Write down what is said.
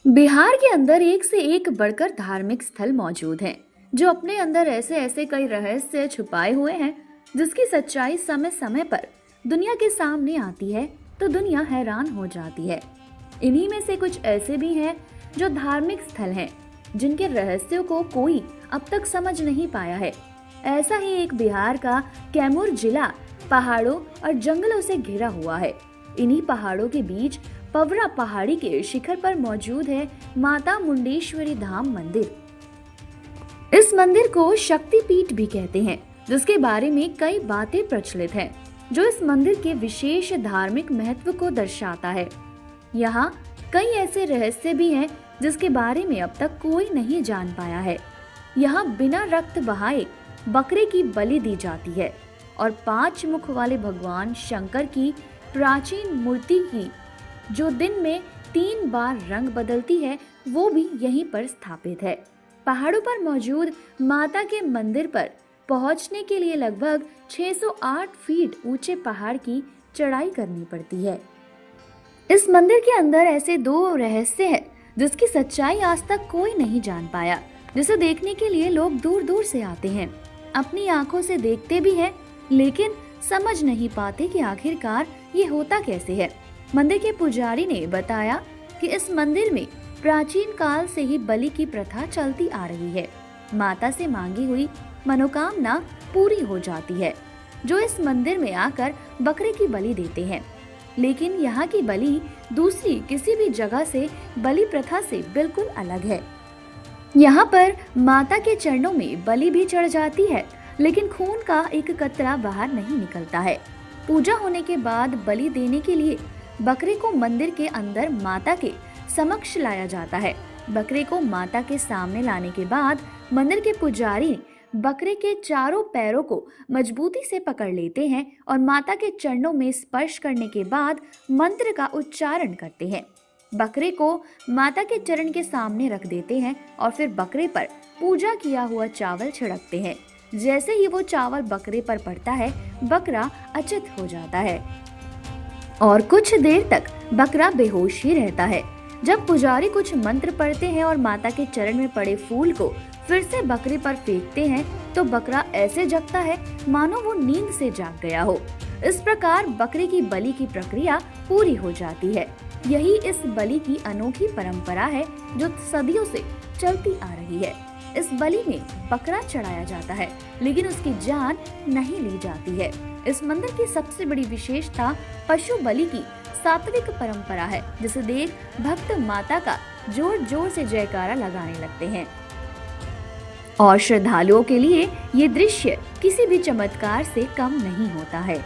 बिहार के अंदर एक से एक बढ़कर धार्मिक स्थल मौजूद हैं, जो अपने अंदर ऐसे ऐसे कई रहस्य छुपाए हुए हैं, जिसकी सच्चाई समय समय पर दुनिया के सामने आती है तो दुनिया हैरान हो जाती है। इन्हीं में से कुछ ऐसे भी हैं जो धार्मिक स्थल हैं, जिनके रहस्यों को कोई अब तक समझ नहीं पाया है। ऐसा ही एक बिहार का कैमूर जिला पहाड़ों और जंगलों से घिरा हुआ है। इन्हीं पहाड़ों के बीच पवरा पहाड़ी के शिखर पर मौजूद है माता मुंडेश्वरी धाम मंदिर। इस मंदिर को शक्ति पीठ भी कहते हैं, जिसके बारे में कई बातें प्रचलित हैं, जो इस मंदिर के विशेष धार्मिक महत्व को दर्शाता है। यहाँ कई ऐसे रहस्य भी हैं जिसके बारे में अब तक कोई नहीं जान पाया है। यहाँ बिना रक्त बहाए बकरे की बलि दी जाती है और 5 मुख वाले भगवान शंकर की प्राचीन मूर्ति की जो दिन में 3 बार रंग बदलती है, वो भी यहीं पर स्थापित है। पहाड़ों पर मौजूद माता के मंदिर पर पहुंचने के लिए लगभग 608 फीट ऊंचे पहाड़ की चढ़ाई करनी पड़ती है। इस मंदिर के अंदर ऐसे 2 रहस्य हैं जिसकी सच्चाई आज तक कोई नहीं जान पाया, जिसे देखने के लिए लोग दूर दूर से आते हैं, अपनी आंखों से देखते भी हैं, लेकिन समझ नहीं पाते कि आखिरकार ये होता कैसे है। मंदिर के पुजारी ने बताया कि इस मंदिर में प्राचीन काल से ही बलि की प्रथा चलती आ रही है। माता से मांगी हुई मनोकामना पूरी हो जाती है, जो इस मंदिर में आकर बकरे की बलि देते हैं। लेकिन यहाँ की बलि दूसरी किसी भी जगह से बलि प्रथा से बिल्कुल अलग है। यहाँ पर माता के चरणों में बलि भी चढ़ जाती है, लेकिन खून का एक कतरा बाहर नहीं निकलता है। पूजा होने के बाद बलि देने के लिए बकरे को मंदिर के अंदर माता के समक्ष लाया जाता है। बकरे को माता के सामने लाने के बाद मंदिर के पुजारी बकरे के चारों पैरों को मजबूती से पकड़ लेते हैं और माता के चरणों में स्पर्श करने के बाद मंत्र का उच्चारण करते हैं। बकरे को माता के चरण के सामने रख देते हैं और फिर बकरे पर पूजा किया हुआ चावल छिड़कते हैं। जैसे ही वो चावल बकरे पर पड़ता है, बकरा अचेत हो जाता है और कुछ देर तक बकरा बेहोश ही रहता है। जब पुजारी कुछ मंत्र पढ़ते हैं और माता के चरण में पड़े फूल को फिर से बकरे पर फेंकते हैं, तो बकरा ऐसे जगता है मानो वो नींद से जाग गया हो। इस प्रकार बकरे की बलि की प्रक्रिया पूरी हो जाती है। यही इस बलि की अनोखी परंपरा है जो सदियों से चलती आ रही है। इस बलि में बकरा चढ़ाया जाता है, लेकिन उसकी जान नहीं ली जाती है। इस मंदिर की सबसे बड़ी विशेषता पशु बलि की सात्विक परंपरा है, जिसे देख भक्त माता का जोर जोर से जयकारा लगाने लगते हैं और श्रद्धालुओं के लिए ये दृश्य किसी भी चमत्कार से कम नहीं होता है।